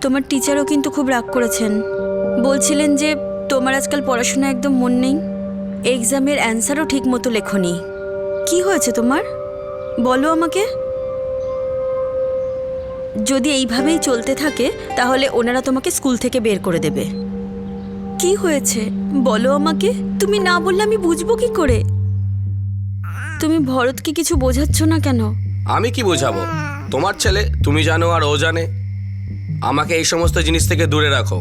তোমার টিচারও কিন্তু খুব রাগ করেছেন। বলছিলেন যে তোমার আজকাল পড়াশোনা একদম মন নেই, এক্সামের অ্যান্সারও ঠিক মতো লেখনি। কি হয়েছে তোমার বলো আমাকে। যদি এইভাবেই চলতে থাকে তাহলে ওনারা তোমাকে স্কুল থেকে বের করে দেবে। কি হয়েছে বলো আমাকে, তুমি না বললে আমি বুঝবো কি করে? তুমি ভরতকে কিছু বোঝাচ্ছ না কেন? আমি কি বোঝাবো? তোমার ছেলে, তুমি জানো আর ও জানে। আমাকে এই সমস্ত জিনিস থেকে দূরে রাখো।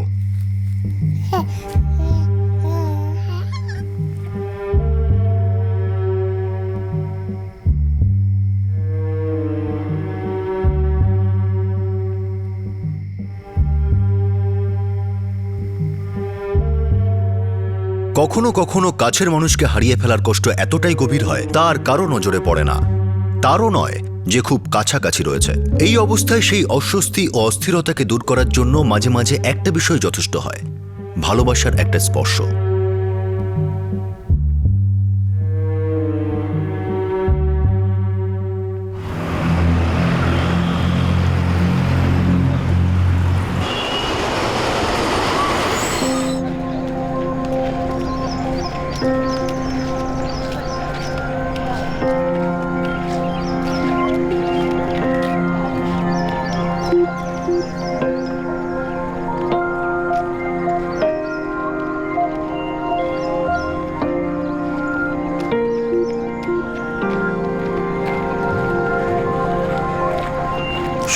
কখনো কখনো কাছের মানুষকে হারিয়ে ফেলার কষ্ট এতটাই গভীর হয় তার কারো নজরে পড়ে না, তারও নয় যে খুব কাছাকাছি রয়েছে। এই অবস্থায় সেই অস্বস্তি ও অস্থিরতাকে দূর করার জন্য মাঝে মাঝে একটা বিষয় যথেষ্ট হয়, ভালোবাসার একটা স্পর্শ।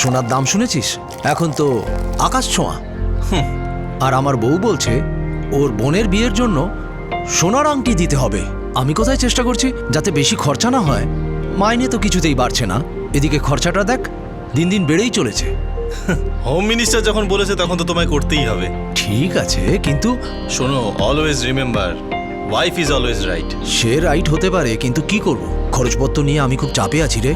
সোনার দাম শুনেছিস? এখন তো আকাশ ছোঁয়া। আর আমার বউ বলছে ওর বোনের বিয়ের জন্য সোনার আংটি দিতে হবে। আমি কোথায় চেষ্টা করছি যাতে বেশি খরচা না হয়। মাইনে তো কিছুতেই বাড়ছে না, এদিকে খরচাটা দেখ দিন দিন বেড়েই চলেছে। হোম মিনিস্টার যখন বলেছে তখন তো তোমায় করতেই হবে। ঠিক আছে, কিন্তু শোনো, always remember, wife is always right. Say right হতে পারে, কিন্তু কি করব, খরচপত্র নিয়ে আমি খুব চাপে আছি রে।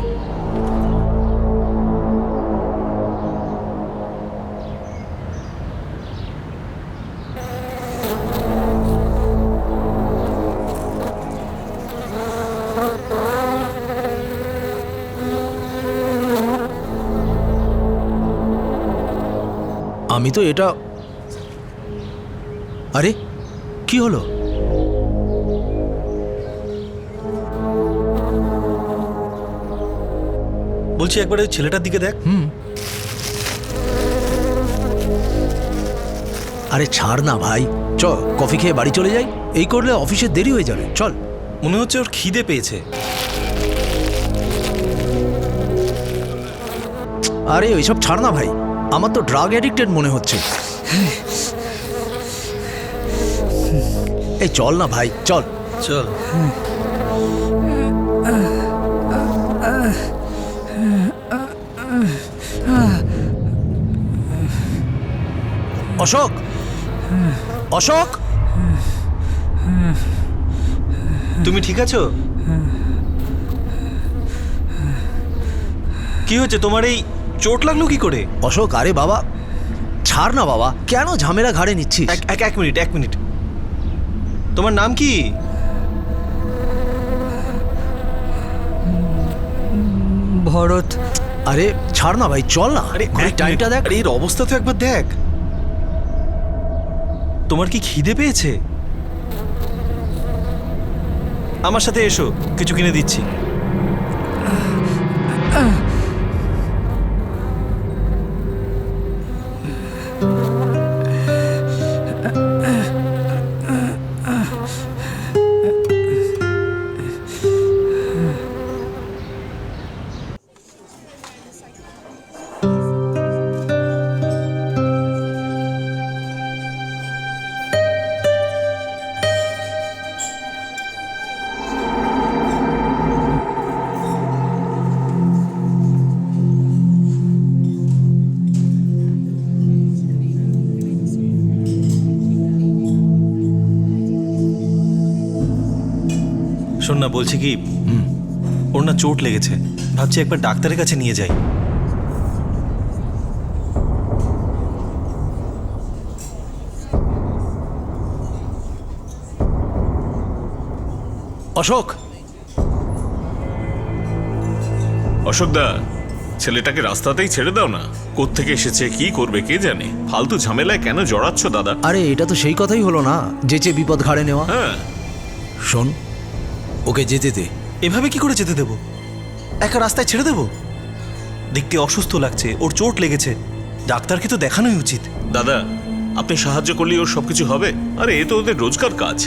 আমি তো এটা, আরে কি হলো? বলছি একবার ওই ছেলেটার দিকে দেখ। আরে ছাড় না ভাই, চ কফি খেয়ে বাড়ি চলে যাই। এই করলে অফিসে দেরি হয়ে যাবে, চল। মনে হচ্ছে ওর খিদে পেয়েছে। আরে ওইসব ছাড় না ভাই, আমার তো ড্রাগ অ্যাডিক্টেড মনে হচ্ছে। এই চল না ভাই, চল চল। অশোক, অশোক, তুমি ঠিক আছো? কি হয়েছে তোমার? এই চোট লাগলো কি করে? অশোক, আরে বাবা ছাড় না বাবা, কেন ঝামেলা ঘাড়ে নিচ্ছিস? এক মিনিট। তোমার নাম কি? ভরত। আরে ছাড় না ভাই, চল না। আরে টাইমটা দেখ। আরে এর অবস্থা তো একবার দেখ। তোমার কি খিদে পেয়েছে? আমার সাথে এসো, কিছু কিনে দিচ্ছি। শোন না, বলছি কি, ওর না চোট লেগেছে, ভাবছি একবার ডাক্তারের কাছে নিয়ে যাই। অশোক, অশোক দা, ছেলেটাকে রাস্তাতেই ছেড়ে দাও না। কোত্থেকে এসেছে, কি করবে কে জানে। ফালতু ঝামেলায় কেন জড়াচ্ছ দাদা? আরে এটা তো সেই কথাই হলো না, যেচে বিপদ ঘাড়ে নেওয়া। হ্যাঁ, শোন, ওকে যেতে দে। এভাবে কি করে যেতে দেবো? একা রাস্তায় ছেড়ে দেবো? দেখতে অসুস্থ লাগছে, ওর চোট লেগেছে, ডাক্তারকে তো দেখানোই উচিত। দাদা আপনি সাহায্য করলে ওর সবকিছু হবে? আরে এ তো ওদের রোজকার কাজ।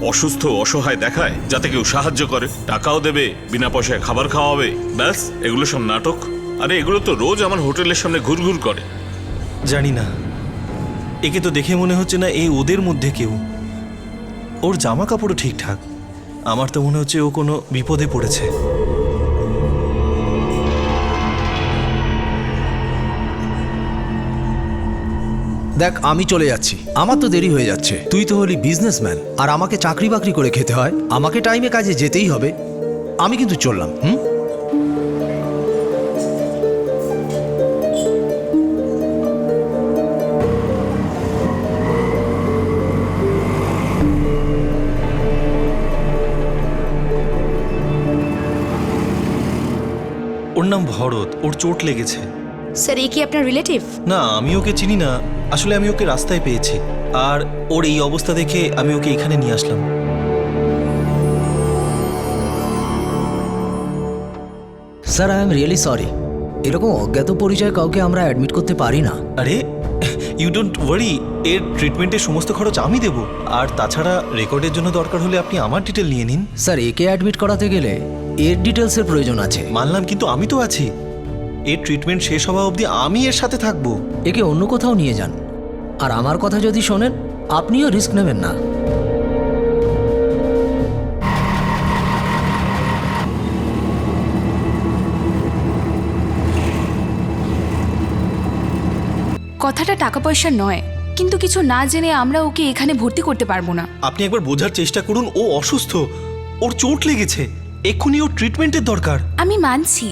অসুস্থ অসহায় দেখায় যাতে কেউ সাহায্য করে, টাকাও দেবে, বিনা পয়সায় খাবার খাওয়াবে, ব্যাস এগুলো সব নাটক। আরে এগুলো তো রোজ আমার হোটেলের সামনে ঘুরঘুর করে। জানি না, একে তো দেখে মনে হচ্ছে না এই ওদের মধ্যে কেউ। ওর জামা কাপড়ও ঠিকঠাক, আমার তো মনে হচ্ছে ও কোনো বিপদে পড়েছে। দেখ, আমি চলে যাচ্ছি, আমার তো দেরি হয়ে যাচ্ছে। তুই তো হলি বিজনেসম্যান, আর আমাকে চাকরি বাকরি করে খেতে হয়, আমাকে টাইমে কাজে যেতেই হবে। আমি কিন্তু চললাম। ওর নাম ভরত, ওর চোট লেগেছে। স্যার, এই কি আপনার রিলেটিভ? না, আমি ওকে চিনি না, আসলে আমি ওকে রাস্তায় পেয়েছি, আর ওর এই অবস্থা দেখে আমি ওকে এখানে নিয়ে আসলাম। Sir, I am really sorry, এরকম অজ্ঞাত পরিচয় কাউকে আমরা অ্যাডমিট করতে পারি না। আরে ইউ ডোন্ট ওয়ারি, এর ট্রিটমেন্টের সমস্ত খরচ আমি দেব, আর তাছাড়া রেকর্ডের জন্য দরকার হলে আপনি আমার ডিটেল নিয়ে নিন। স্যার, একে অ্যাডমিট করাতে গেলে এর ডিটেলসের প্রয়োজন আছে। মানলাম, কিন্তু আমি তো আছি, এর ট্রিটমেন্ট শেষ হওয়া অবধি আমি এর সাথে থাকবো। একে অন্য কোথাও নিয়ে যান, আর আমার কথা যদি শোনেন, আপনিও রিস্ক নেবেন না। কথাটা টাকা পয়সা নয়, কিন্তু কিছু না জেনে আমরা ওকে এখানে ভর্তি করতে পারবো না। আপনি একবার বোঝার চেষ্টা করুন, ও অসুস্থ, ওর চোট লেগেছে, এক্ষুনি ওর ট্রিটমেন্টের দরকার। আমি মানছি,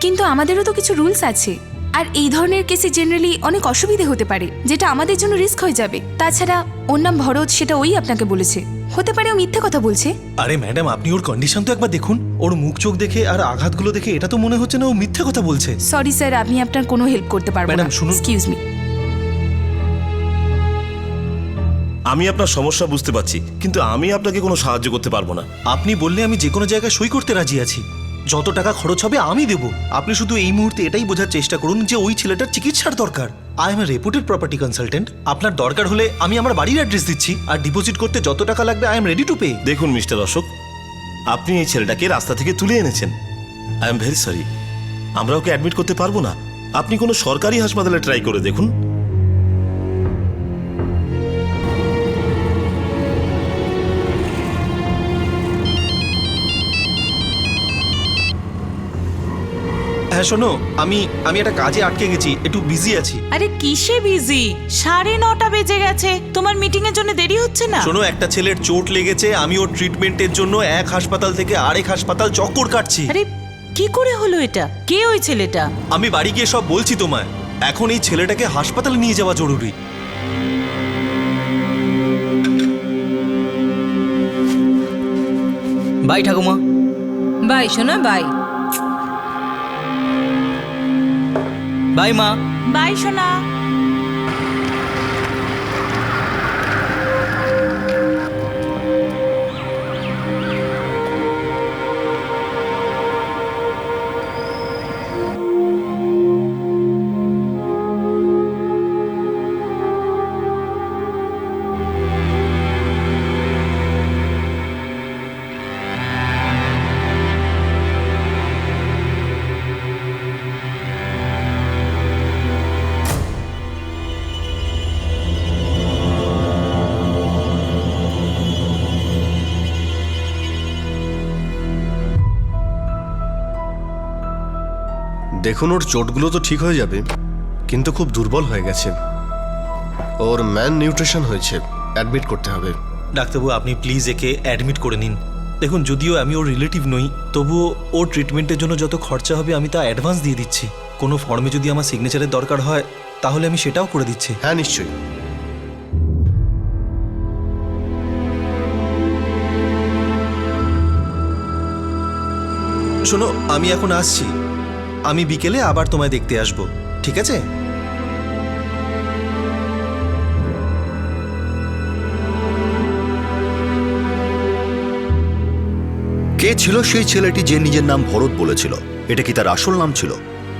কিন্তু আমাদেরও তো কিছু রুলস আছে, আর এই ধরনের কেসে জেনারেলি অনেক অসুবিধে হতে পারে, যেটা আমাদের জন্য রিস্ক হয়ে যাবে। তাছাড়া ওর নাম ভরত, সেটা ওই আপনাকে বলেছে, হতে পারে ও মিথ্যে কথা বলছে। আরে ম্যাডাম, আপনি ওর কন্ডিশন তো একবার দেখুন, ওর মুখ চোখ দেখে আর আঘাতগুলো দেখে এটা তো মনে হচ্ছে না ও মিথ্যে কথা বলছে। সরি স্যার, আমি আপনার কোনো হেল্প করতে পারবো না। ম্যাডাম, শুনুন। Excuse me. আমি আপনার সমস্যা বুঝতে পারছি, কিন্তু আমি আপনাকে কোনো সাহায্য করতে পারবো না। আপনি বললে আমি যে কোনো জায়গায় সই করতে রাজি আছি, যত টাকা খরচ হবে আমি দেব। আপনি শুধু এই মুহূর্তে এটাই বোঝার চেষ্টা করুন যে ওই ছেলেটার চিকিৎসার দরকার। I M A রেপুটেড property consultant, আপনার দরকার হলে আমি আমার বাড়ির অ্যাড্রেস দিচ্ছি, আর ডিপোজিট করতে যত টাকা লাগবে I am ready to pay. দেখুন মিস্টার অশোক, আপনি এই ছেলেটাকে রাস্তা থেকে তুলে এনেছেন। আই এম ভেরি সরি, আমরা ওকে অ্যাডমিট করতে পারবো না। আপনি কোনো সরকারি হাসপাতালে ট্রাই করে দেখুন। হ্যাঁ শোনো, আমি একটা কাজে আটকে গেছি, একটু বিজি আছি। আরে কিসে বিজি? 9:30 বেজে গেছে, তোমার মিটিং এর জন্য দেরি হচ্ছে না? শোনো, একটা ছেলের চোট লেগেছে, আমি ওর ট্রিটমেন্টের জন্য এক হাসপাতাল থেকে আরেক হাসপাতাল চক্কর কাটছি। আরে কি করে হলো এটা? কে ওই ছেলেটা? আমি বাড়ি গিয়ে সব বলছি তোমায়। এখন এই ছেলেটাকে হাসপাতালে নিয়ে যাওয়া জরুরি। বাই ঠাকুমা। বাই শোনা, বাই। বাই মা। বাই শোনা। দেখুন, ওর চোটগুলো তো ঠিক হয়ে যাবে, কিন্তু খুব দুর্বল হয়ে গেছে। ওর ম্যান নিউট্রিশন হয়েছে, অ্যাডমিট করতে হবে। ডাক্তারবাবু, আপনি প্লিজ একে অ্যাডমিট করে নিন। দেখুন, যদিও আমি ওর রিলেটিভ নই, তবুও ওর ট্রিটমেন্টের জন্য যত খরচা হবে আমি তা অ্যাডভান্স দিয়ে দিচ্ছি। কোনো ফর্মে যদি আমার সিগনেচারের দরকার হয় তাহলে আমি সেটাও করে দিচ্ছি। হ্যাঁ, নিশ্চয়ই। শোনো, আমি এখন আসছি, আমি বিকেলে আবার তোমায় দেখতে আসব, ঠিক আছে? কে ছিল সেই ছেলেটি যে নিজের নাম ভরত বলেছিল? এটা কি তার আসল নাম ছিল?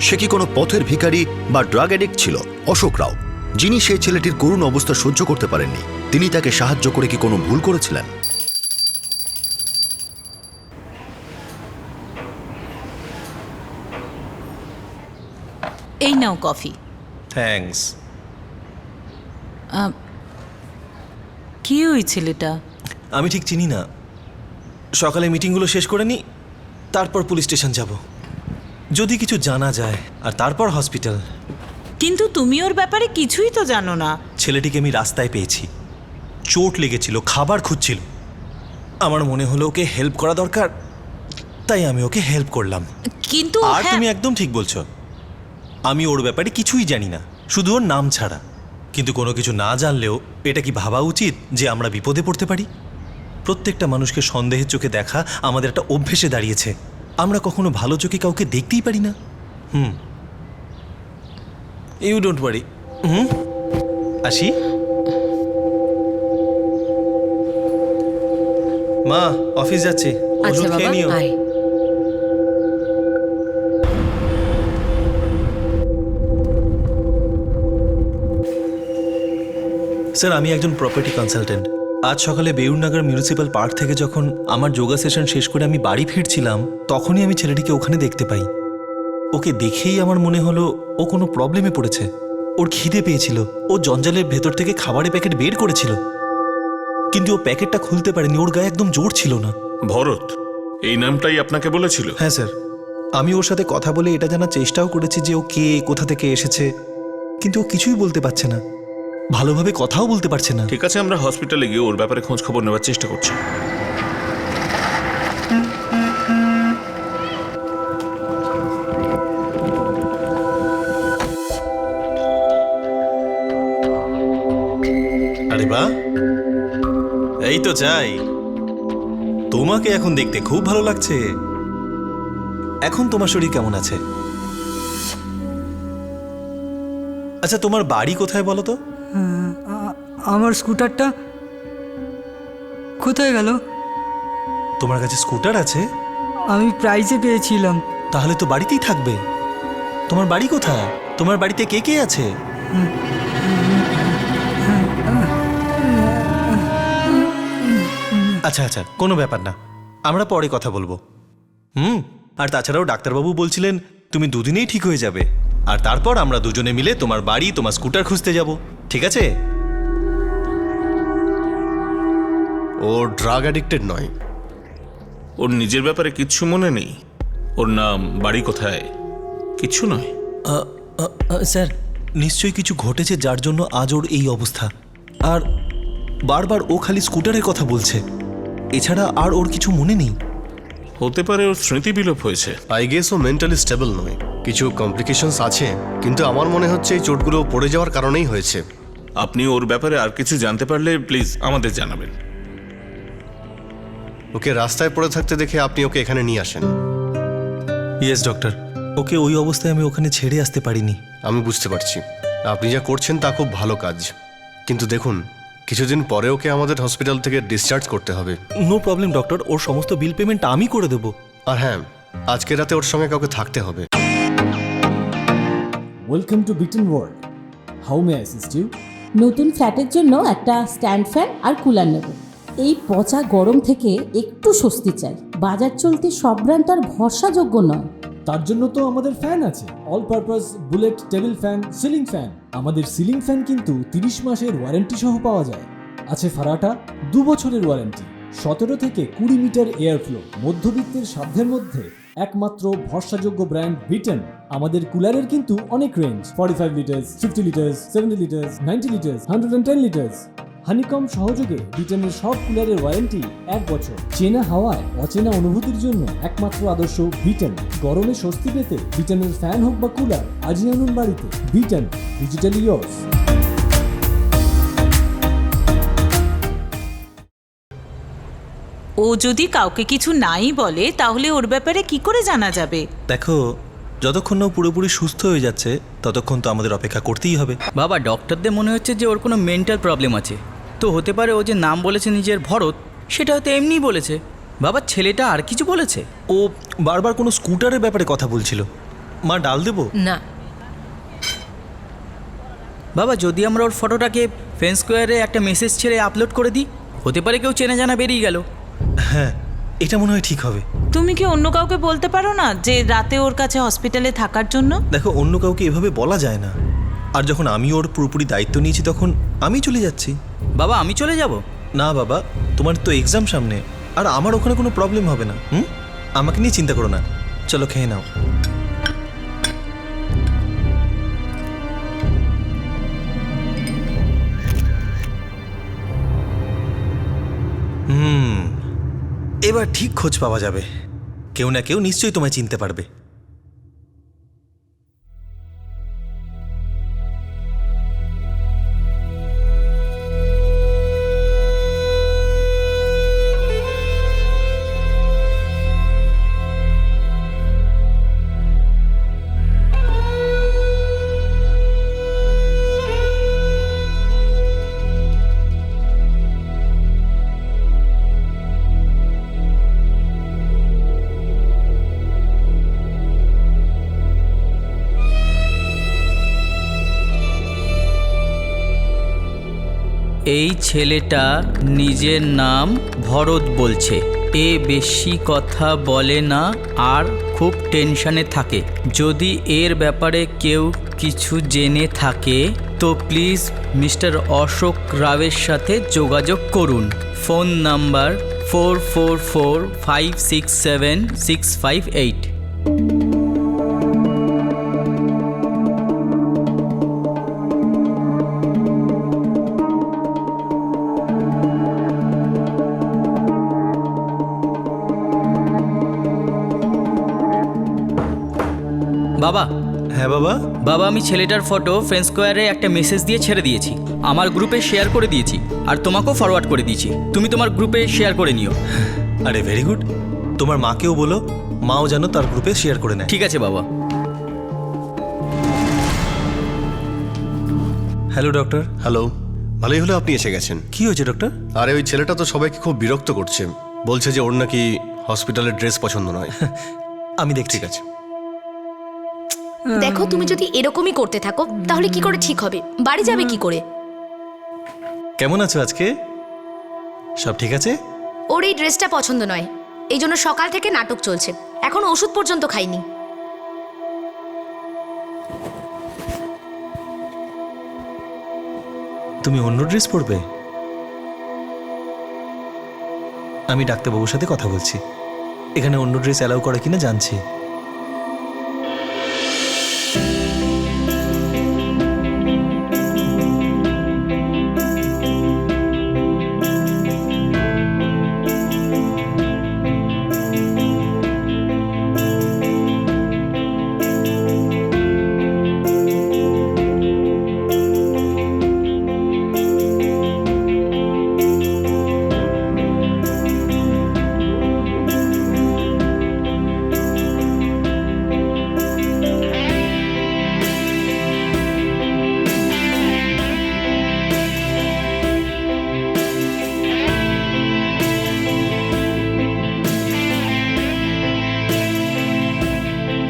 সে কি কোনো পথের ভিখারি বা ড্রাগ অ্যাডিক্ট ছিল? অশোক রাও, যিনি সেই ছেলেটির করুণ অবস্থা সহ্য করতে পারেননি, তিনি তাকে সাহায্য করে কি কোনো ভুল করেছিলেন? এই নাও কফি। থ্যাঙ্কস। কি ওই ছেলেটা? আমি ঠিক চিনি না। সকালে মিটিংগুলো শেষ করে নি, তারপর পুলিশ স্টেশন যাব, যদি কিছু জানা যায়, আর তারপর হসপিটাল। কিন্তু তুমি ওর ব্যাপারে কিছুই তো জানো না। ছেলেটিকে আমি রাস্তায় পেয়েছি, চোট লেগেছিল, খাবার খুঁজছিল। আমার মনে হলো ওকে হেল্প করা দরকার, তাই আমি ওকে হেল্প করলাম। কিন্তু আর তুমি একদম ঠিক বলছো, আমি ওর ব্যাপারে কিছুই জানি না, শুধু ওর নাম ছাড়া। কিন্তু কোনো কিছু না জানলেও এটা কি ভাবা উচিত যে আমরা বিপদে পড়তে পারি? প্রত্যেকটা মানুষকে সন্দেহের চোখে দেখা আমাদের একটা অভ্যেসে দাঁড়িয়েছে। আমরা কখনো ভালো চোখে কাউকে দেখতেই পারি না। You don't worry. আসি। মা, অফিস যাচ্ছি, ওষুধ খেয়ে নিও। স্যার, আমি একজন প্রপার্টি কনসালটেন্ট। আজ সকালে বেউরনগর মিউনিসিপ্যাল পার্ক থেকে যখন আমার যোগা সেশন শেষ করে আমি বাড়ি ফিরছিলাম, তখনই আমি ছেলেটিকে ওখানে দেখতে পাই। ওকে দেখেই আমার মনে হলো ও কোনো প্রবলেমে পড়েছে। ওর খিদে পেয়েছিল, ও জঞ্জালের ভেতর থেকে খাবারের প্যাকেট বের করেছিল, কিন্তু ও প্যাকেটটা খুলতে পারেনি, ওর গায়ে একদম জোর ছিল না। ভরত এই নামটাই আপনাকে বলেছিল? হ্যাঁ স্যার, আমি ওর সাথে কথা বলে এটা জানার চেষ্টাও করেছি যে ও কে, কোথা থেকে এসেছে, কিন্তু ও কিছুই বলতে পারছে না, ভালোভাবে কথাও বলতে পারছে না। ঠিক আছে, আমরা হসপিটালে গিয়ে ওর ব্যাপারে খোঁজ খবর নেওয়ার চেষ্টা করছি। আরে বাহ, এই তো চাই। তোমাকে এখন দেখতে খুব ভালো লাগছে। এখন তোমার শরীর কেমন আছে? আচ্ছা, তোমার বাড়ি কোথায় বলো তো? আমার স্কুটারটা কোথায় গেল? তোমার কাছে স্কুটার আছে? আমি প্রাইজে পেয়েছিলাম। তাহলে তো বাড়িতেই থাকবে। তোমার বাড়ি কোথায়? তোমার বাড়িতে কে কে আছে? আচ্ছা আচ্ছা, কোনো ব্যাপার না, আমরা পরে কথা বলবো। আর তাছাড়াও ডাক্তারবাবু বলছিলেন তুমি দুদিনেই ঠিক হয়ে যাবে, আর তারপর আমরা দুজনে মিলে তোমার বাড়ি, তোমার স্কুটার খুঁজতে যাব, ঠিক আছে? ও ড্রাগ অ্যাডিক্টেড নয়। ওর নিজের ব্যাপারে কিচ্ছু মনে নেই? ওর নাম, বাড়ি কোথায়, কিচ্ছু নয়? স্যার, নিশ্চয়ই কিছু ঘটেছে যার জন্য আজ ওর এই অবস্থা। আর বারবার ও খালি স্কুটারের কথা বলছে, এছাড়া আর ওর কিছু মনে নেই। হতে পারে ওর স্মৃতি বিলোপ হয়েছে। আই গেস ও মেন্টালি স্টেবল নয়, কিছু কমপ্লিকেশনস আছে, কিন্তু আমার মনে হচ্ছে এই চোটগুলো পড়ে যাওয়ার কারণেই হয়েছে। আপনি ওর ব্যাপারে আর কিছু জানতে পারলে প্লিজ আমাদের জানাবেন। ওকে রাস্তায় পড়ে থাকতে দেখে আপনি ওকে এখানে নিয়ে আসেন। ইয়েস ডক্টর, ওকে ওই অবস্থায় আমি ওখানে ছেড়ে আসতে পারিনি। আমি বুঝতে পারছি, আপনি যা করছেন তা খুব ভালো কাজ, কিন্তু দেখুন কিছুদিন পরে ওকে আমাদের হসপিটাল থেকে ডিসচার্জ করতে হবে। নো প্রবলেম ডক্টর, ওর সমস্ত বিল পেমেন্ট আমি করে দেবো। আর হ্যাঁ, আজকে রাতে ওর সঙ্গে কাউকে থাকতে হবে। Welcome to Beaton world, how may assist you? নতুন ফ্ল্যাটের জন্য একটা স্ট্যান্ড ফ্যান আর কুলার নেব। এই পচা গরম থেকে একটু স্বস্তি চাই। বাজার চলতে সব ব্র্যান্ড তো আর ভরসাযোগ্য নয়। তার জন্য তো আমাদের ফ্যান আছে, all purpose bullet table fan, ceiling fan. আমাদের সিলিং ফ্যান কিন্তু 30 মাসের ওয়ারেন্টি সহ পাওয়া যায়। আছে ফারাটা 2 বছরের ওয়ারেন্টি, 17 থেকে 20 মিটার এয়ার ফ্লো, মধ্যবিত্তের সাধ্যের মধ্যে একমাত্র ভরসাযোগ্য ব্র্যান্ড বিটন। আমাদের কুলারের কিন্তু অনেক range, 45 litres, 50 litres, 70 litres, 90 litres, 110 litres. Honeycomb সহযোগে বিটনের সব কুলারের ওয়ারেন্টি 1 বছর। চেনা হাওয়ায় অচেনা অনুভূতির জন্য একমাত্র আদর্শ বিটন। গরমে স্বস্তি পেতে বিটনের ফ্যান হোক বা কুলার, আজই আনুন বাড়িতে। Vuitton, digitally yours. ও যদি কাউকে কিছু নাই বলে তাহলে ওর ব্যাপারে কি করে জানা যাবে? দেখো, যতক্ষণ না ও পুরোপুরি সুস্থ হয়ে যাচ্ছে ততক্ষণ তো আমাদের অপেক্ষা করতেই হবে। বাবা ডক্টরদের মনে হচ্ছে যে ওর কোনো মেন্টাল প্রবলেম আছে, তো হতে পারে ও যে নাম বলেছে নিজের ভরত, সেটা হয়তো এমনিই বলেছে। বাবা ছেলেটা আর কিছু বলেছে? ও বারবার কোনো স্কুটারের ব্যাপারে কথা বলছিল। মা ডাল দেবো? না। বাবা যদি আমরা ওর ফটোটাকে ফ্রেন্ড স্কোয়ারে একটা মেসেজ ছেড়ে আপলোড করে দিই, হতে পারে কেউ চেনা জানা বেরিয়ে গেল। হ্যাঁ, এটা মনে হয় ঠিক হবে। তুমি কি অন্য কাউকে বলতে পারো না যে রাতে ওর কাছে হসপিটালে থাকার জন্য? দেখো, অন্য কাউকে এভাবে বলা যায় না। আর যখন আমি ওর পুরোপুরি দায়িত্ব নিয়েছি তখন আমি চলে যাচ্ছি। বাবা আমি চলে যাব? না বাবা, তোমার তো এক্সাম সামনে, আর আমার ওখানে কোনো প্রবলেম হবে না। আমাকে নিয়ে চিন্তা করো না। চলো খেয়ে নাও। এবার ঠিক খোঁজ পাওয়া যাবে। কেউ না কেউ নিশ্চয়ই তোমায় চিনতে পারবে। এই ছেলেটা নিজের নাম ভরত বলছে, এ বেশি কথা বলে না আর খুব টেনশনে থাকে। যদি এর ব্যাপারে কেউ কিছু জেনে থাকে তো প্লিজ মিস্টার অশোক রাওয়ের সাথে যোগাযোগ করুন। Phone number 4445676558। বাবা। হ্যাঁ বাবা। বাবা আমি ছেলেটার ফটো ফ্রেন্ড স্কোয়ারে একটা মেসেজ দিয়ে ছেড়ে দিয়েছি, আমার গ্রুপে শেয়ার করে দিয়েছি, আর তোমাকেও ফরওয়ার্ড করে দিয়েছি। তুমি তোমার গ্রুপে শেয়ার করে নিও। আরে ভেরি গুড। তোমার মাকেও বলো, মাও যেন তার গ্রুপে শেয়ার করে নেয়। ঠিক আছে বাবা। Hello doctor. হ্যালো, ভালোই হলো আপনি এসে গেছেন। কি হয়েছে ডক্টর? আরে ওই ছেলেটা তো সবাইকে খুব বিরক্ত করছে, বলছে যে ওর নাকি হসপিটালের ড্রেস পছন্দ নয়। আমি দেখছি। ঠিক আছে। দেখো, তুমি যদি এরকমই করতে থাকো তাহলে কি করে ঠিক হবে? বাড়ি যাবে কি করে? কেমন আছো আজকে? সব ঠিক আছে? ওর এই ড্রেসটা পছন্দ নয়, এই জন্য সকাল থেকে নাটক চলছে। এখন ওষুধ পর্যন্ত খাইনি। তুমি অন্য ড্রেস পরবে? আমি ডাক্তারবাবুর সাথে কথা বলছি, এখানে অন্য ড্রেস অ্যালাউ করে কিনা জানছি।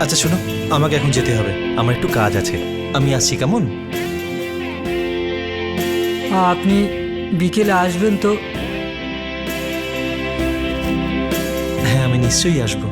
আচ্ছা শোনো, আমাকে এখন যেতে হবে, আমার একটু কাজ আছে। আমি আসছি, কেমন? আপনি বিকেলে আসবেন তো? হ্যাঁ, আমি নিশ্চয়ই আসবো।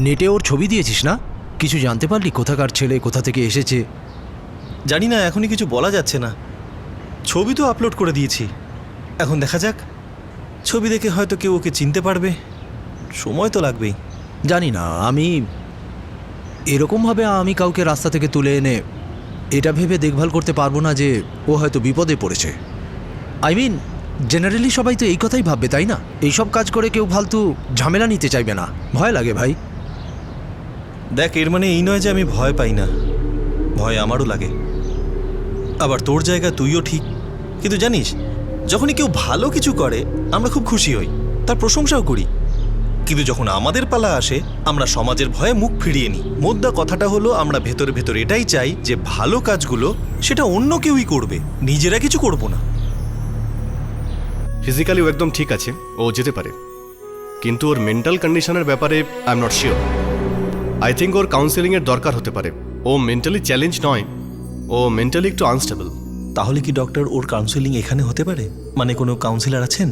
নেটে ওর ছবি দিয়েছিস না? কিছু জানতে পারলি কোথাকার ছেলে, কোথা থেকে এসেছে? জানি না, এখনই কিছু বলা যাচ্ছে না। ছবি তো আপলোড করে দিয়েছি, এখন দেখা যাক। ছবি দেখে হয়তো কেউ ওকে চিনতে পারবে, সময় তো লাগবেই। জানি না, আমি এরকমভাবে আমি কাউকে রাস্তা থেকে তুলে এনে এটা ভেবে দেখভাল করতে পারবো না যে ও হয়তো বিপদে পড়েছে। আই মিন জেনারেলি সবাই তো এই কথাই ভাববে, তাই না? এইসব কাজ করে কেউ ফালতু ঝামেলা নিতে চাইবে না, ভয় লাগে ভাই। দেখ, এর মানে এই নয় যে আমি ভয় পাই না, ভয় আমারও লাগে। আবার তোর জায়গা তুইও ঠিক। কিন্তু জানিস, যখনই কেউ ভালো কিছু করে আমরা খুব খুশি হই, তার প্রশংসাও করি। কিন্তু যখন আমাদের পালা আসে আমরা সমাজের ভয়ে মুখ ফিরিয়ে নিই। মোদ্দা কথাটা হলো, আমরা ভেতরে ভেতরে এটাই চাই যে ভালো কাজগুলো সেটা অন্য কেউই করবে, নিজেরা কিছু করব না। ফিজিক্যালি ও একদম ঠিক আছে, ও যেতে পারে, কিন্তু ওর মেন্টাল কন্ডিশনের ব্যাপারে I am not sure. I think ওর কাউন্সেলিংয়ের দরকার হতে পারে। ও মেন্টালি চ্যালেঞ্জ নয়, ও মেন্টালি একটু আনস্টেবল। তাহলে কি ডক্টর ওর কাউন্সেলিং এখানে হতে পারে? মানে কোনো কাউন্সিলর আছেন?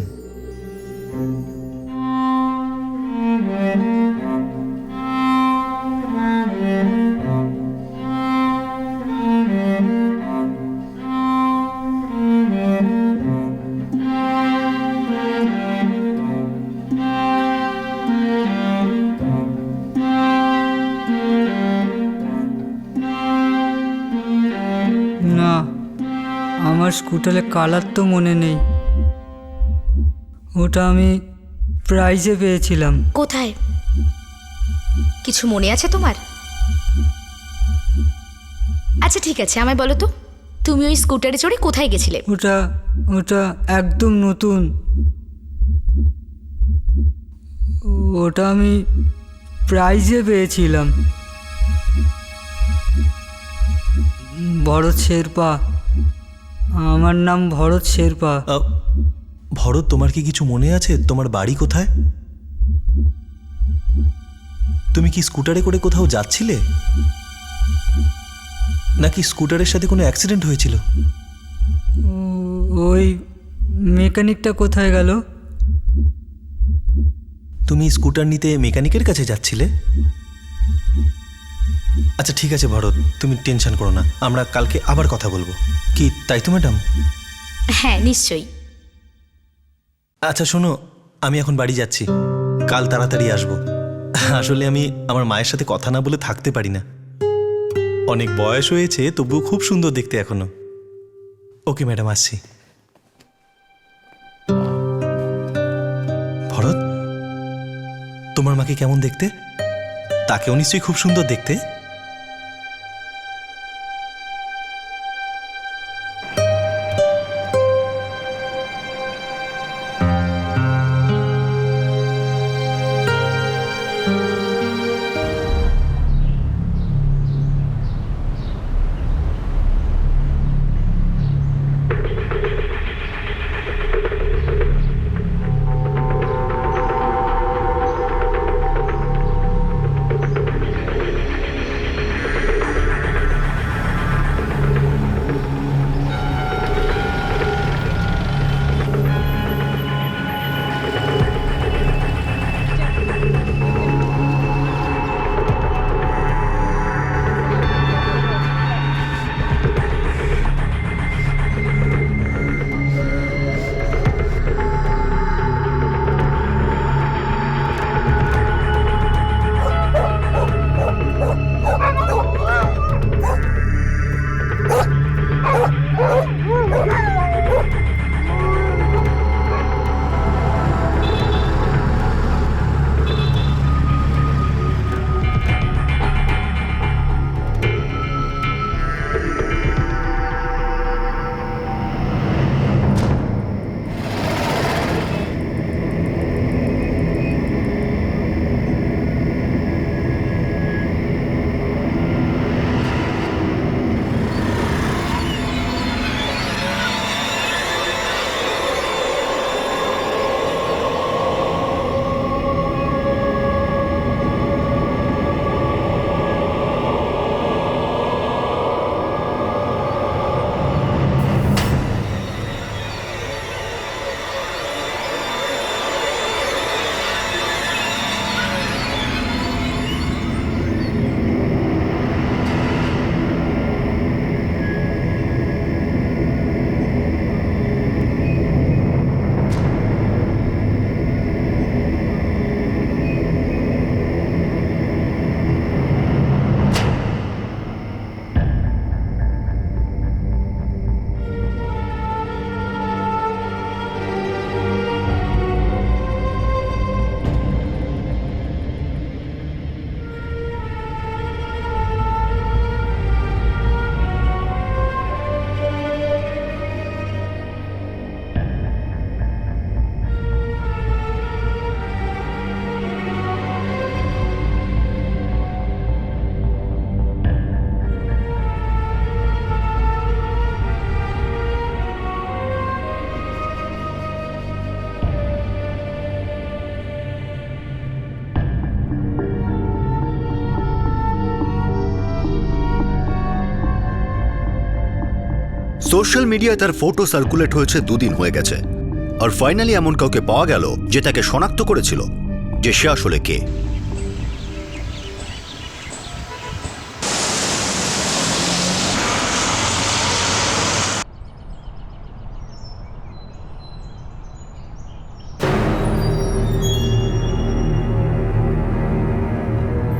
না, আমার স্কুটারের কালার তো মনে নেই, ওটা আমি প্রাইজে পেয়েছিলাম। কোথায়? কিছু মনে আছে তোমার? আচ্ছা ঠিক আছে, আমায় বলো তো, তুমি ওই স্কুটারে চড়ে কোথায় গেছিলে? ওটা ওটা একদম নতুন, ওটা আমি প্রাইজে পেয়েছিলাম। ভরত শেরপা, আমার নাম ভরত শেরপা। ভরত, তোমার কি কিছু মনে আছে? তোমার বাড়ি কোথায়? তুমি কি স্কুটারে করে কোথাও যাচ্ছিলে, নাকি স্কুটারের সাথে কোনো অ্যাক্সিডেন্ট হয়েছিল? ওই মেকানিকটা কোথায় গেল? তুমি স্কুটার নিতে মেকানিকের কাছে যাচ্ছিলে? আচ্ছা ঠিক আছে ভরত, তুমি টেনশন করো না, আমরা কালকে আবার কথা বলবো। কি তাই তো ম্যাডাম? হ্যাঁ নিশ্চয়ই। আচ্ছা শোনো, আমি এখন বাড়ি যাচ্ছি, কাল তাড়াতাড়ি আসবো। আসলে আমি আমার মায়ের সাথে কথা না বলে থাকতে পারি না। অনেক বয়স হয়েছে, তবুও খুব সুন্দর দেখতে এখনো। ওকে ম্যাডাম, আসছি। ভরত, তোমার মাকে কেমন দেখতে? তাকেও নিশ্চয়ই খুব সুন্দর দেখতে। সোশ্যাল মিডিয়ায় তার ফটো সার্কুলেট হয়েছে 2 দিন হয়ে গেছে, আর ফাইনালি এমন কাউকে পাওয়া গেল যে তাকে শনাক্ত করেছিল যে সে আসলে কে।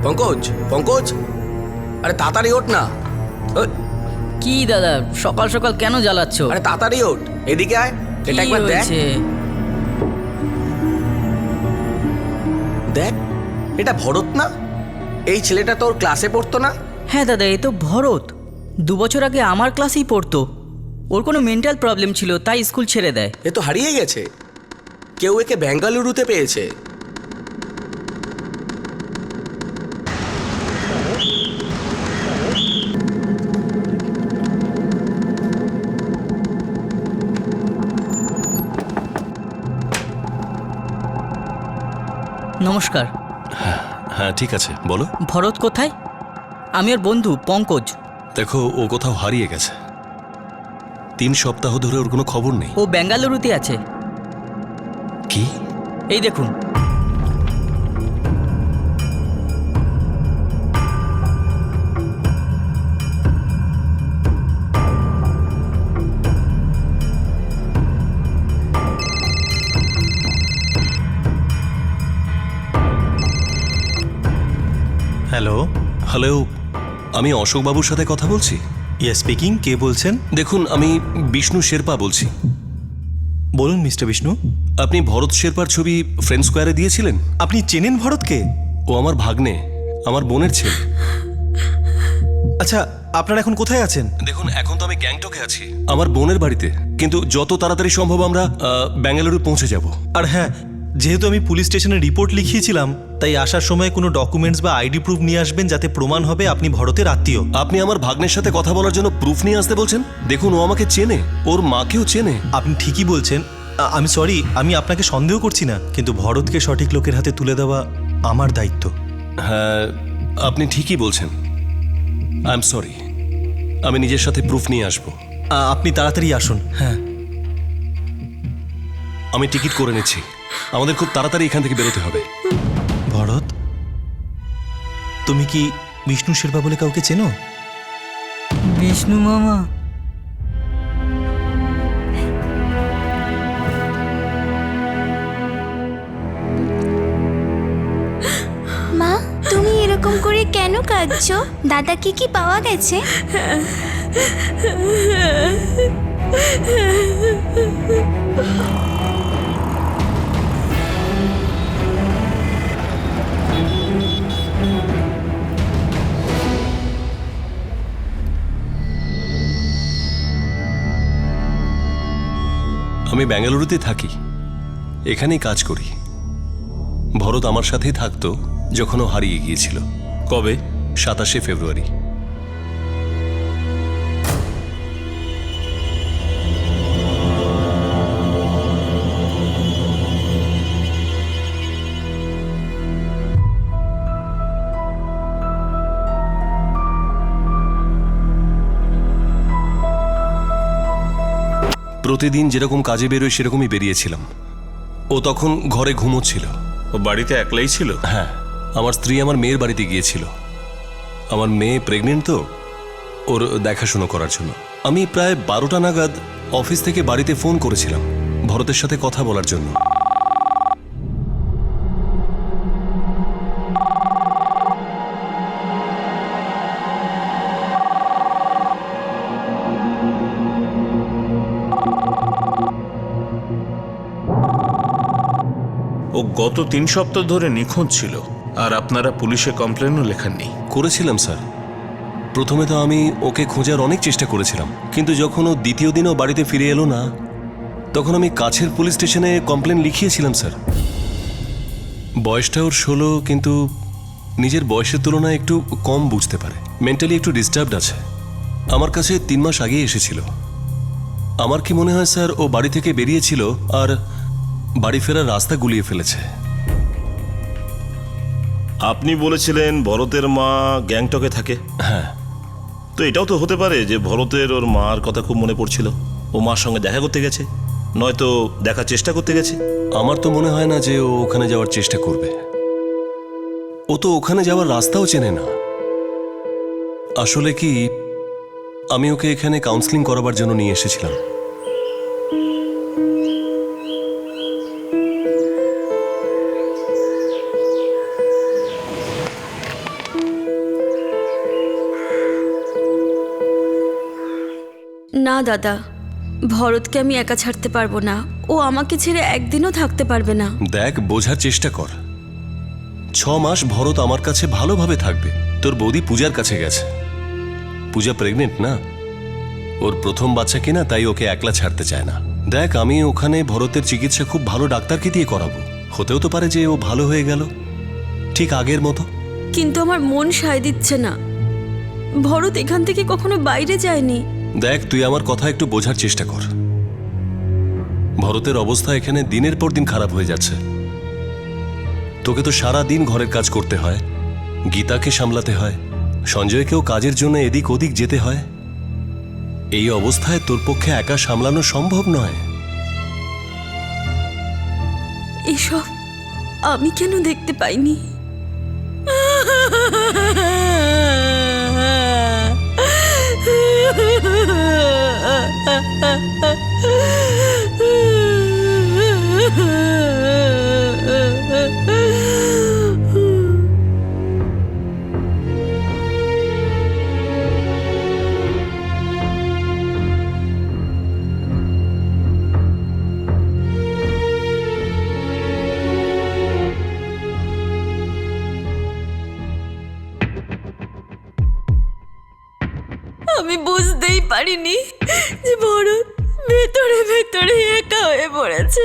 পঙ্কজ, পঙ্কজ, আরে তাড়াতাড়ি ওঠ না। ওই, কি দাদা সকাল সকাল কেন জ্বালাচ্ছ? আরে তাড়াতাড়ি ওঠ, এদিকে আয়, এটা একবার দেখ। দেখ, এটা ভরত না? এই ছেলেটা তোর ক্লাসে পড়তো না? হ্যাঁ দাদা, এ তো ভরত। 2 বছর আগে আমার ক্লাসেই পড়তো। ওর কোনো মেন্টাল প্রবলেম ছিল, তাই স্কুল ছেড়ে দেয়। এ তো হারিয়ে গেছে, কেউ একে বেঙ্গালুরুতে পেয়েছে। নমস্কার। হ্যাঁ ঠিক আছে, বলো। ভরত কোথায়? আমি ওর বন্ধু পঙ্কজ। দেখো, ও কোথাও হারিয়ে গেছে। 3 সপ্তাহ ধরে ওর কোনো খবর নেই। ও বেঙ্গালুরুতে আছে। কি? এই দেখুন। হ্যালো। হ্যালো, আমি অশোকবাবুর সাথে কথা বলছি? Yes speaking. কে বলছেন? দেখুন, আমি বিষ্ণু শেরপা বলছি। বলুন মিস্টার বিষ্ণু। আপনি ভরত শেরপার ছবি ফ্রেন্ড স্কোয়ারে দিয়েছিলেন। আপনি চেনেন ভরতকে? ও আমার ভাগ্নে, আমার বোনের ছেলে। আচ্ছা, আপনারা এখন কোথায় আছেন? দেখুন, এখন তো আমি গ্যাংটকে আছি, আমার বোনের বাড়িতে, কিন্তু যত তাড়াতাড়ি সম্ভব আমরা বেঙ্গালুরু পৌঁছে যাব। আর হ্যাঁ, যেহেতু আমি পুলিশ স্টেশনে রিপোর্ট লিখিয়েছিলাম, তাই আসার সময় কোনো ডকুমেন্টস বা আইডি প্রুফ নিয়ে আসবেন, যাতে প্রমাণ হবে আপনি ভরতের আত্মীয়। আপনি আমার ভাগ্নের সাথে কথা বলার জন্য প্রুফ নিয়ে আসতে বলছেন? দেখুন, ও আমাকে চেনে, ওর মাকেও চেনে। আপনি ঠিকই বলছেন। আমি সরি, আমি আপনাকে সন্দেহ করছি না, কিন্তু ভরতকে সঠিক লোকের হাতে তুলে দেওয়া আমার দায়িত্ব। হ্যাঁ, আপনি ঠিকই বলছেন। আই এম সরি, আমি নিজের সাথে প্রুফ নিয়ে আসবো। আপনি তাড়াতাড়ি আসুন। হ্যাঁ, আমি টিকিট করে নিচ্ছি, আমাদের খুব তাড়াতাড়ি এখান থেকে বেরোতে হবে। ভরত, তুমি কি বিষ্ণু শেরপা বলে কাউকে চেনো? বিষ্ণু মামা? মা, তুমি এরকম করে কেন কাঁদছো? দাদাকে কি পাওয়া গেছে? আমি বেঙ্গালুরুতে থাকি, এখানেই কাজ করি। ভরত আমার সাথেই থাকতো যখন ও হারিয়ে গিয়েছিল। কবে? 27শে ফেব্রুয়ারি। প্রতিদিন যেরকম কাজে বেরোয় সেরকমই বেরিয়েছিলাম। ও তখন ঘরে ঘুমোচ্ছিল। ও বাড়িতে একলাই ছিল? হ্যাঁ, আমার স্ত্রী আমার মেয়ের বাড়িতে গিয়েছিল। আমার মেয়ে প্রেগনেন্ট, তো ওর দেখাশুনো করার জন্য আমি প্রায় 12টা নাগাদ অফিস থেকে বাড়িতে ফোন করেছিলাম ভরতের সাথে কথা বলার জন্য। ও গত 3 সপ্তাহ ধরে নিখোঁজ ছিল, আর আপনারা পুলিশে কমপ্লেনও লেখাননি? করেছিলাম স্যার। প্রথমে তো আমি ওকে খোঁজার অনেক চেষ্টা করেছিলাম, কিন্তু যখন ও দ্বিতীয় দিনও বাড়িতে ফিরে এলো না, তখন আমি কাছের পুলিশ স্টেশনে কমপ্লেন লিখিয়েছিলাম স্যার। বয়সটা ওর 16, কিন্তু নিজের বয়সের তুলনায় একটু কম বুঝতে পারে, মেন্টালি একটু ডিস্টার্বড আছে। আমার কাছে 3 মাস আগেই এসেছিল। আমার কি মনে হয় স্যার, ও বাড়ি থেকে বেরিয়েছিল আর বাড়ি ফেরার রাস্তা গুলিয়ে ফেলেছে। আপনি বলেছিলেন ভরতের মা গ্যাংটকে থাকে? হ্যাঁ, তো এটাও তো হতে পারে যে ভরতের ওর মার কথা খুব মনে পড়ছিল, ও মার সঙ্গে দেখা করতে গেছে, নয়তো দেখার চেষ্টা করতে গেছে। আমার তো মনে হয় না যে ও ওখানে যাওয়ার চেষ্টা করবে। ও তো ওখানে যাওয়ার রাস্তাও চেনে না। আসলে কি, আমি ওকে এখানে কাউন্সেলিং করাবার জন্য নিয়ে এসেছিলাম। না দাদা, ভরতকে আমি একা ছাড়তে পারবো না। ও আমাকে ছেড়ে একদিনও থাকতে পারবে না। দেখ, বোঝার চেষ্টা কর। 6 মাস ভরত আমার কাছে ভালোভাবে থাকবে। তোর বৌদি পূজার কাছে গেছে। পূজা প্রেগনেন্ট না, ওর প্রথম বাচ্চা কিনা, তাই ওকে একলা ছাড়তে চায় না। দেখ, আমি ওখানে ভরতের চিকিৎসা খুব ভালো ডাক্তারকে দিয়ে করাবো। হতেও তো পারে যে ও ভালো হয়ে গেল ঠিক আগের মতো। কিন্তু আমার মন সায় দিচ্ছে না। ভরত এখান থেকে কখনো বাইরে যায়নি। দেখ, তুই আমার কথা একটু বোঝার চেষ্টা কর। ভরতের অবস্থা এখানে দিনের পর দিন খারাপ হয়ে যাচ্ছে। তোকে তো সারা দিন ঘরের কাজ করতে হয়, গীতাকে সামলাতে হয়, সঞ্জয়কেও কাজের জন্য এদিক ওদিক যেতে হয়। এই অবস্থায় তোর পক্ষে একা সামলানো সম্ভব নয়। এসব আমি কেন দেখতে পাইনি? আমি বুঝতেই পারিনি যে ভরত ভেতরে ভেতরে একা হয়ে পড়েছে।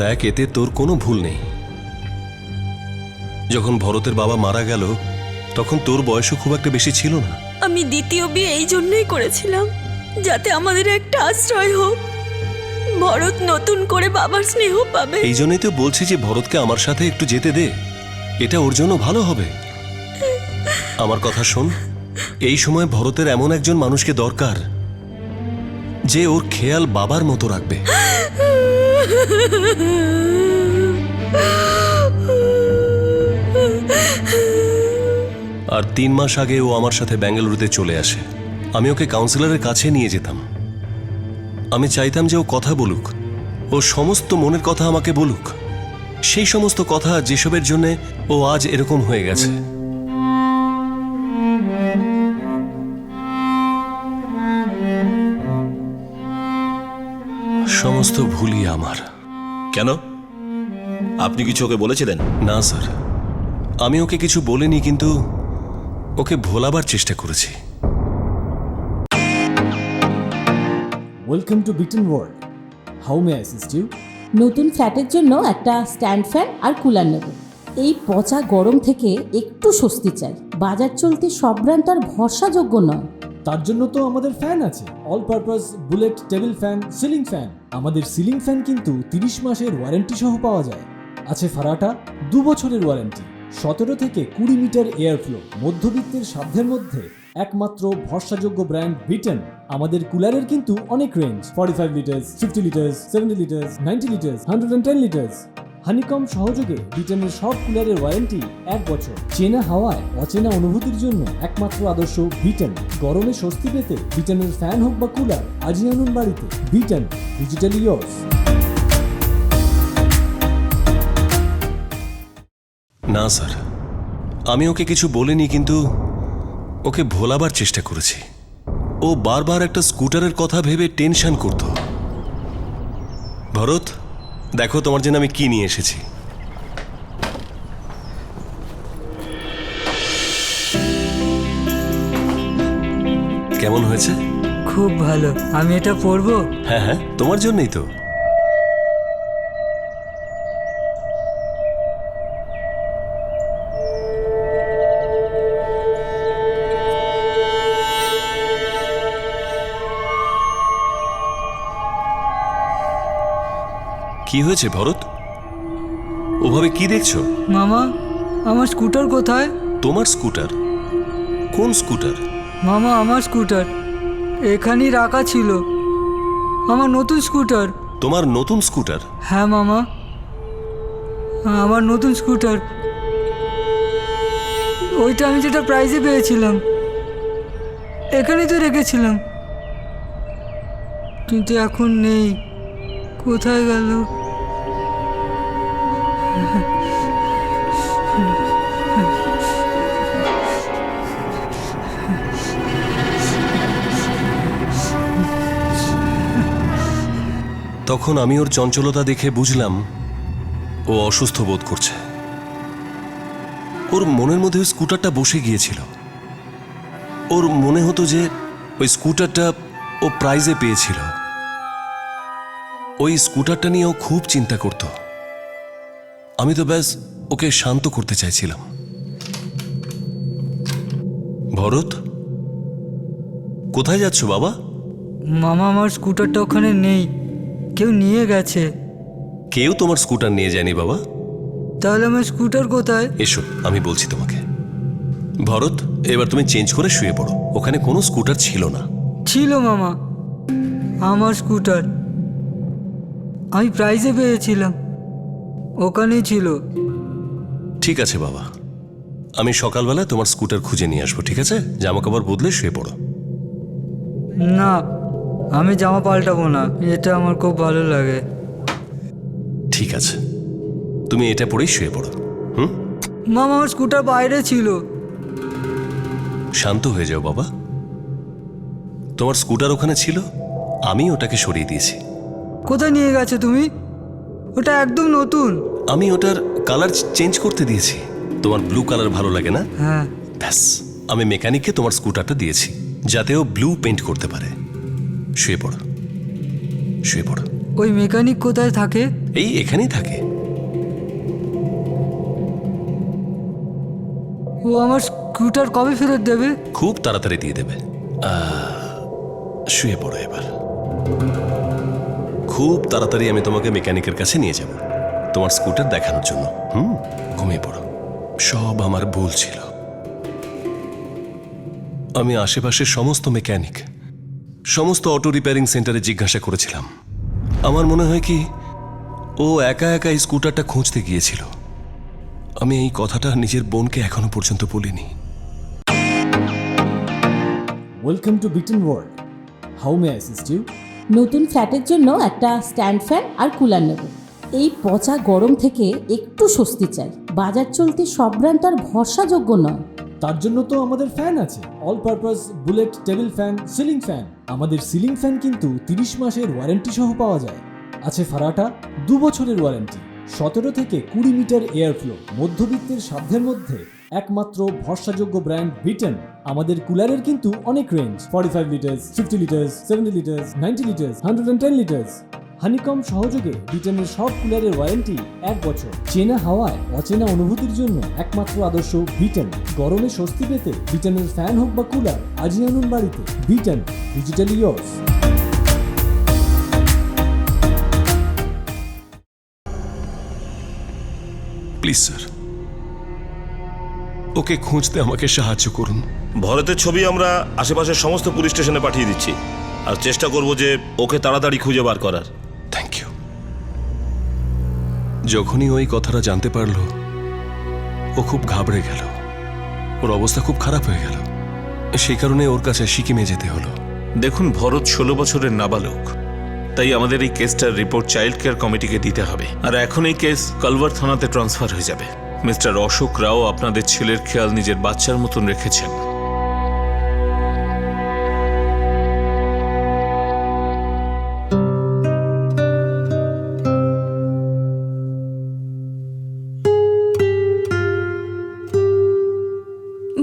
দেখ, এতে তোর কোনো ভুল নেই। যখন ভরতের বাবা মারা গেল তখন তোর বয়সও খুব একটা বেশি ছিল না। আমি দ্বিতীয় বিয়ে এই জন্যই করেছিলাম, যাতে আমাদের একটা আশ্রয় হোক। ভরত নতুন করে বাবার স্নেহ পাবে। এই জন্যই তো বলছি যে ভরতকে আমার সাথে একটু যেতে দে, এটা ওর জন্য ভালো হবে। আমার কথা শোন, এই সময় ভরতের এমন একজন মানুষকে দরকার যে ওর খেয়াল বাবার মতো রাখবে। আর 3 মাস আগে ও আমার সাথে বেঙ্গালুরুতে চলে আসে। আমি ওকে কাউন্সিলরের কাছে নিয়ে যেতাম। আমি চাইতাম যে ও কথা বলুক, ও সমস্ত মনের কথা আমাকে বলুক, সেই সমস্ত কথা যেসবের জন্য ও আজ এরকম হয়ে গেছে। সমস্ত ভুলই আমার। কেন? আপনি কিছু ওকে বলেছিলেন? না স্যার, আমি ওকে কিছু বলিনি, কিন্তু ওকে ভোলাবার চেষ্টা করেছি। Welcome to Beaton world. How may I assist you? নতুন ফ্ল্যাটের জন্য একটা স্ট্যান্ড ফ্যান আর কুলার নেব। এই পচা গরম থেকে একটু স্বস্তি চাই। বাজার চলতে সব ব্র্যান্ড তো আর ভরসাযোগ্য নয়। তার জন্য তো আমাদের ফ্যান আছে, all purpose bullet table fan, ceiling fan. আমাদের সিলিং ফ্যান কিন্তু 30 মাসের ওয়ারেন্টি সহ পাওয়া যায়। আছে ফারাটা 2 বছরের ওয়ারেন্টি, 17 থেকে 20 মিটার এয়ার ফ্লো, মধ্যবিত্তের সাধ্যের মধ্যে একমাত্র ভরসাযোগ্য ব্র্যান্ড বিটন। আমাদের কুলারের কিন্তু অনেক range, 45 litres, 50 litres, 70 litres, 90 litres, 110 litres. Honeycomb সহযোগে বিটনের সব কুলারের ওয়ারেন্টি 1 বছর। চেনা হাওয়ায় অচেনা অনুভূতির জন্য একমাত্র আদর্শ বিটন। গরমে স্বস্তি পেতে বিটনের ফ্যান হোক বা কুলার, আজই আনুন বাড়িতে। Vuitton, digitally yours. না স্যার, আমি ওকে কিছু বলিনি, কিন্তু ওকে ভোলাবার চেষ্টা করেছি। ও বারবার একটা স্কুটারের কথা ভেবে টেনশন করত। ভরত, দেখো তোমার জন্য আমি কি নিয়ে এসেছি। কেমন হয়েছে? খুব ভালো। আমি এটা পরবো? হ্যাঁ হ্যাঁ, তোমার জন্যই তো। কি হয়েছে ভরত? ওভাবে কি দেখছো? মামা, আমার স্কুটার কোথায়? তোমার স্কুটার? কোন স্কুটার? মামা, আমার স্কুটার এখানেই রাখা ছিল। আমার নতুন স্কুটার। তোমার নতুন স্কুটার? হ্যাঁ মামা, আমার নতুন স্কুটার। ওইটা আমি যেটা প্রাইজে পেয়েছিলাম, এখানেই তো রেখেছিলাম, কিন্তু এখন নেই। কোথায় গেল? তখন আমি ওর চঞ্চলতা দেখে বুঝলাম ও অসুস্থ বোধ করছে। ওর মনের মধ্যে ওই স্কুটারটা বসে গিয়েছিল। ওর মনে হতো যে ওই স্কুটারটা ও প্রাইজে পেয়েছিল। ওই স্কুটারটা নিয়ে ও খুব চিন্তা করত। আমি তো ব্যাস ওকে শান্ত করতে চাইছিলাম। ভরত, কোথায় যাচ্ছ বাবা? মামা, আমার স্কুটারটা ওখানে নেই, কেউ নিয়ে গেছে। কেউ তোমার স্কুটার নিয়ে যায়নি বাবা। তাহলে আমার স্কুটার কোথায়? এসো, আমি বলছি তোমাকে। ভরত, এবার তুমি চেঞ্জ করে শুয়ে পড়ো। ওখানে কোনো স্কুটার ছিল না। ছিল মামা, আমার স্কুটার আমি প্রাইজে পেয়েছিলাম, ওখানেই ছিল। ঠিক আছে বাবা, আমি সকালবেলা তোমার স্কুটার খুঁজে নিয়ে আসবো, ঠিক আছে? জামা কাপড় বদলে শুয়ে পড়ো। না, আমি জামা পাল্টাবো না, এটা আমার খুব ভালো লাগে। ঠিক আছে, তুমি এটা পরেই শুয়ে পড়ো। হুম? মামা, আমার স্কুটার বাইরে ছিল। শান্ত হয়ে যাও বাবা। তোমার স্কুটার ওখানে ছিল, আমি ওটাকে সরিয়ে দিয়েছি। কোথায় নিয়ে গেছো তুমি? ওটা একদম নতুন। আমি ওটার কালার চেঞ্জ করতে দিয়েছি। তোমার ব্লু কালার ভালো লাগে না? হ্যাঁ। ব্যাস, আমি মেকানিককে তোমার স্কুটারটা দিয়েছি যাতে ও ব্লু পেইন্ট করতে পারে। শুয়ে পড়ো, শুয়ে পড়ো। ওই মেকানিক কোথায় থাকে? এই এখানেই থাকে। ও আমার স্কুটার কবে ফেরত দেবে? খুব তাড়াতাড়ি দিয়ে দেবে। শুয়ে পড়ো এবার। খুব তাড়াতাড়ি আমি তোমাকে মেকানিকের কাছে নিয়ে যাব তোমার স্কুটার দেখানোর জন্য। ঘুমিয়ে পড়ো। সব আমার ভুল ছিল। আমি আশেপাশের সমস্ত মেকানিক, সমস্ত অটো রিপেয়ারিং সেন্টারে জিজ্ঞাসা করেছিলাম। আমার মনে হয় কি ও একা একা এই স্কুটারটা খুঁজতে গিয়েছিল। আমি এই কথাটা নিজের বোনকে এখনো পর্যন্ত বলিনি। Welcome to Beaton world. How may I assist you? নতুন ফ্ল্যাটের জন্য একটা স্ট্যান্ড ফ্যান আর কুলার নেব। এই পচা গরম থেকে একটু স্বস্তি চাই। বাজার চলতে সব ব্র্যান্ড তো আর ভরসাযোগ্য নয়। তার জন্য তো আমাদের ফ্যান আছে, all purpose bullet table fan, ceiling fan. আমাদের সিলিং ফ্যান কিন্তু 30 মাসের ওয়ারেন্টি সহ পাওয়া যায়। আছে ফারাটা 2 বছরের ওয়ারেন্টি, 17 থেকে 20 মিটার এয়ার ফ্লো। মধ্যবিত্তের সাধ্যের মধ্যে একমাত্র ভরসাযোগ্য ব্র্যান্ড বিটেন। আমাদের কুলারের কিন্তু অনেক range, 45 litres, 50 litres, 70 litres, 90 litres, 110 litres. Honeycomb সহযোগে বিটেনের সব কুলারের ওয়ারেন্টি 1 বছর। চেনা হাওয়ায় অচেনা অনুভূতির জন্য একমাত্র আদর্শ বিটেন। গরমে স্বস্তি পেতে বিটেনের ফ্যান হোক বা কুলার, আজই আনুন বাড়িতে। বিটেন, ডিজিটালি ইয়োর্স। প্লিজ স্যার, ওকে খুঁজতে আমাকে সাহায্য করুন। ভরতের ছবি আমরা আশেপাশের সমস্ত পুলিশ স্টেশনে পাঠিয়ে দিচ্ছি, আর চেষ্টা করব যে ওকে তাড়াতাড়ি খুঁজে বার করার। Thank you. যখনই ওই কথাটা জানতে পারল, ও খুব ঘাবড়ে গেল। ওর অবস্থা খুব খারাপ হয়ে গেল। সেই কারণে ওর কাছে সিকিমে যেতে হলো। দেখুন, ভরত 16 বছরের নাবালক, তাই আমাদের এই কেসটার রিপোর্ট চাইল্ড কেয়ার কমিটিকে দিতে হবে। আর এখন এই কেস কলভার থানাতে ট্রান্সফার হয়ে যাবে। মিস্টার অশোক রাও আপনাদের ছেলের খেয়াল নিজের বাচ্চার মতন রেখেছেন।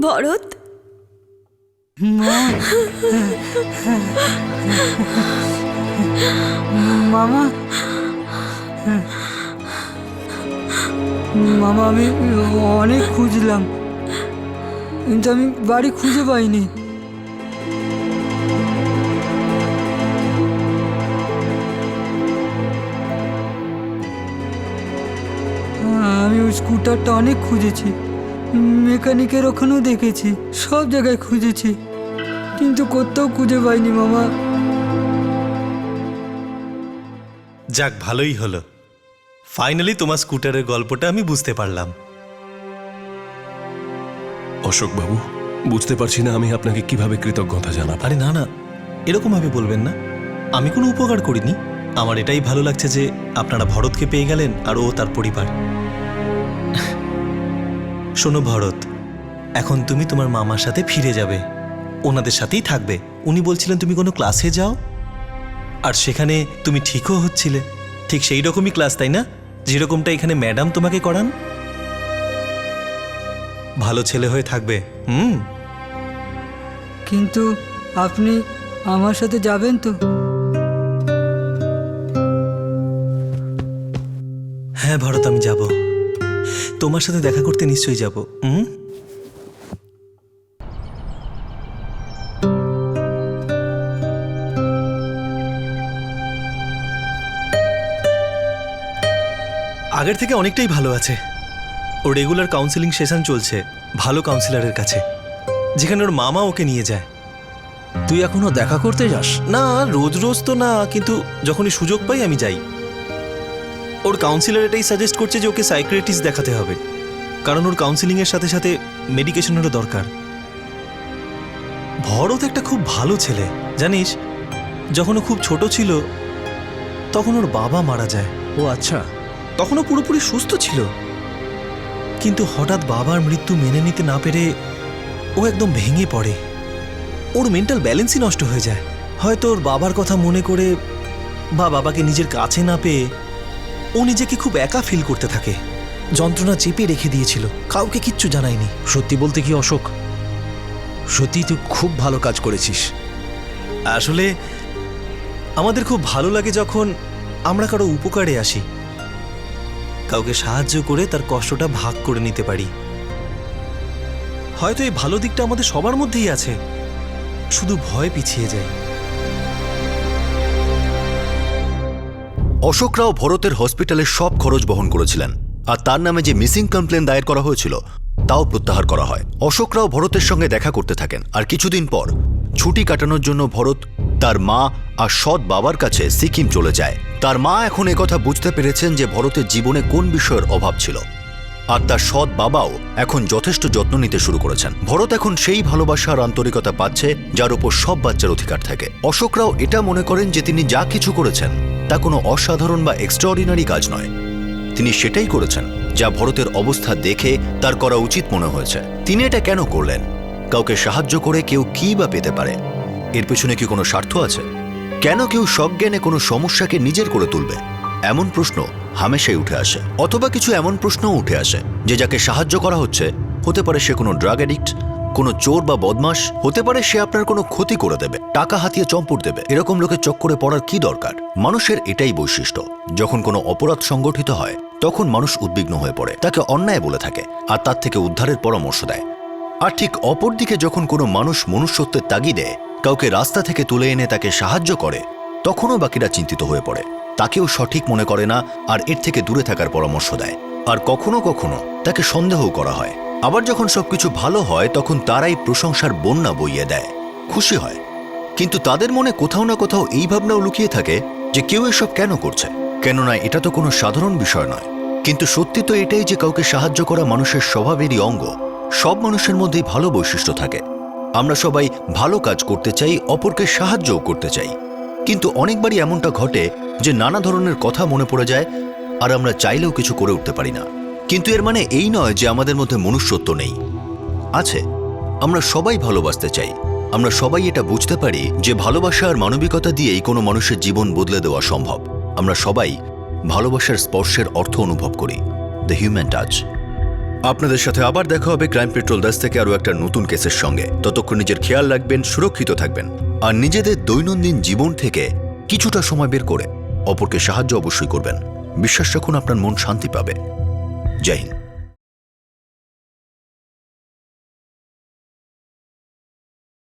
ভরত, মামা, মামা, আমি অনেক খুঁজলাম, কিন্তু আমি বাড়ি খুঁজে পাইনি। ওই স্কুটারটা অনেক খুঁজেছি, মেকানিকের ওখানেও দেখেছি, সব জায়গায় খুঁজেছি, কিন্তু কোথাও খুঁজে পাইনি মামা। যাক, ভালোই হলো, ফাইনালি তোমার স্কুটারের গল্পটা আমি বুঝতে পারলাম। অশোক বাবু, বুঝতে পারছি না আমি আপনাকে কিভাবে কৃতজ্ঞতা জানাবো। আরে না না, এরকম ভাবে বলবেন না, আমি কোনো উপকার করিনি। আমার এটাই ভালো লাগছে যে আপনারা ভরতকে পেয়ে গেলেন আর ও তার পরিবার। শোনো ভরত, এখন তুমি তোমার মামার সাথে ফিরে যাবে, ওনাদের সাথেই থাকবে। উনি বলছিলেন তুমি কোনো ক্লাসে যাও, আর সেখানে তুমি ঠিকও হচ্ছিলে। ঠিক সেই রকমই ক্লাস, তাই না, যেরকমটা এখানে ম্যাডাম তোমাকে করান? ভালো ছেলে হয়ে থাকবে। কিন্তু আপনি আমার সাথে যাবেন তো? হ্যাঁ ভরত, আমি যাব, তোমার সাথে দেখা করতে নিশ্চয়ই যাব। আগের থেকে অনেকটাই ভালো আছে। ওর রেগুলার কাউন্সেলিং সেশন চলছে ভালো কাউন্সিলরের কাছে, যেখানে ওর মামা ওকে নিয়ে যায়। তুই এখনো দেখা করতে যাস? না, রোজ রোজ তো না, কিন্তু যখনই সুযোগ পাই আমি যাই। ওর কাউন্সিলর এটাই সাজেস্ট করছে যে ওকে সাইকিয়াট্রিস্ট দেখাতে হবে, কারণ ওর কাউন্সিলিংয়ের সাথে সাথে মেডিকেশনেরও দরকার। ভরত একটা খুব ভালো ছেলে, জানিস, যখন ও খুব ছোট ছিল তখন ওর বাবা মারা যায়। ও আচ্ছা। তখন ও পুরোপুরি সুস্থ ছিল, কিন্তু হঠাৎ বাবার মৃত্যু মেনে নিতে না পেরে ও একদম ভেঙে পড়ে। ওর মেন্টাল ব্যালেন্সই নষ্ট হয়ে যায়। হয়তো ওর বাবার কথা মনে করে বা বাবাকে নিজের কাছে না পেয়ে ও নিজেকে খুব একা ফিল করতে থাকে। যন্ত্রণা চেপে রেখে দিয়েছিল, কাউকে কিচ্ছু জানায়নি। সত্যি বলতে কি অশোক, সত্যি তুই খুব ভালো কাজ করেছিস। আসলে আমাদের খুব ভালো লাগে যখন আমরা কারো উপকারে আসি, কাউকে সাহায্য করে তার কষ্টটা ভাগ করে নিতে পারি। হয়তো এই ভালো দিকটা আমাদের সবার মধ্যেই আছে, শুধু ভয় পিছিয়ে যায়। অশোক রাও ভরতের হসপিটালের সব খরচ বহন করেছিলেন, আর তার নামে যে মিসিং কমপ্লেন দায়ের করা হয়েছিল তাও প্রত্যাহার করা হয়। অশোক রাও ভরতের সঙ্গে দেখা করতে থাকেন, আর কিছুদিন পর ছুটি কাটানোর জন্য ভরত তার মা আর সৎ বাবার কাছে সিকিম চলে যায়। তার মা এখন একথা বুঝতে পেরেছেন যে ভরতের জীবনে কোন বিষয়ের অভাব ছিল, আর তার সৎ বাবাও এখন যথেষ্ট যত্ন নিতে শুরু করেছেন। ভরত এখন সেই ভালোবাসা আর আন্তরিকতা পাচ্ছে যার উপর সব বাচ্চার অধিকার থাকে। অশোক রাও এটা মনে করেন যে তিনি যা কিছু করেছেন তা কোনো অসাধারণ বা এক্সট্রাঅর্ডিনারি কাজ নয়। তিনি সেটাই করেছেন যা ভরতের অবস্থা দেখে তার করা উচিত মনে হয়েছে। তিনি এটা কেন করলেন? কাউকে সাহায্য করে কেউ কি বা পেতে পারে? এর পেছনে কি কোনো স্বার্থ আছে? কেন কেউ সজ্ঞানে কোনো সমস্যাকে নিজের করে তুলবে? এমন প্রশ্ন হামেশাই উঠে আসে। অথবা কিছু এমন প্রশ্নও উঠে আসে যে যাকে সাহায্য করা হচ্ছে হতে পারে সে কোনো ড্রাগ অ্যাডিক্ট, কোনো চোর বা বদমাশ, হতে পারে সে আপনার কোনো ক্ষতি করে দেবে, টাকা হাতিয়ে চম্পট দেবে। এরকম লোকের চক্করে পড়ার কি দরকার? মানুষের এটাই বৈশিষ্ট্য, যখন কোনো অপরাধ সংগঠিত হয় তখন মানুষ উদ্বিগ্ন হয়ে পড়ে, তাকে অন্যায় বলে থাকে আর তার থেকে উদ্ধারের পরামর্শ দেয়। আর ঠিক অপরদিকে যখন কোনো মানুষ মনুষ্যত্বের তাগিদে কাউকে রাস্তা থেকে তুলে এনে তাকে সাহায্য করে, তখনও বাকিরা চিন্তিত হয়ে পড়ে, তাকেও সঠিক মনে করে না আর এর থেকে দূরে থাকার পরামর্শ দেয়। আর কখনো কখনো তাকে সন্দেহও করা হয়। আবার যখন সবকিছু ভালো হয় তখন তারাই প্রশংসার বন্যা বইয়ে দেয়, খুশি হয়। কিন্তু তাদের মনে কোথাও না কোথাও এই ভাবনাও লুকিয়ে থাকে যে কেউ এসব কেন করছে, কেননা এটা তো কোনো সাধারণ বিষয় নয়। কিন্তু সত্যি তো এটাই যে কাউকে সাহায্য করা মানুষের স্বভাবেরই অঙ্গ। সব মানুষের মধ্যেই ভালো বৈশিষ্ট্য থাকে। আমরা সবাই ভালো কাজ করতে চাই, অপরকে সাহায্যও করতে চাই, কিন্তু অনেকবারই এমনটা ঘটে যে নানা ধরনের কথা মনে পড়ে যায় আর আমরা চাইলেও কিছু করে উঠতে পারি না। কিন্তু এর মানে এই নয় যে আমাদের মধ্যে মনুষ্যত্ব নেই, আছে। আমরা সবাই ভালোবাসতে চাই, আমরা সবাই এটা বুঝতে পারি যে ভালোবাসা আর মানবিকতা দিয়েই কোনো মানুষের জীবন বদলে দেওয়া সম্ভব। আমরা সবাই ভালোবাসার স্পর্শের অর্থ অনুভব করি, দ্য হিউম্যান টাচ। আপনাদের সাথে আবার দেখা হবে ক্রাইম পেট্রোল 10 থেকে আরও একটা নতুন কেসের সঙ্গে। ততক্ষণ নিজের খেয়াল রাখবেন, সুরক্ষিত থাকবেন, আর নিজেদের দৈনন্দিন জীবন থেকে কিছুটা সময় বের করে অপরকে সাহায্য অবশ্যই করবেন। বিশ্বাস রাখুন, আপনার মন শান্তি পাবে। জয় হিন্দ।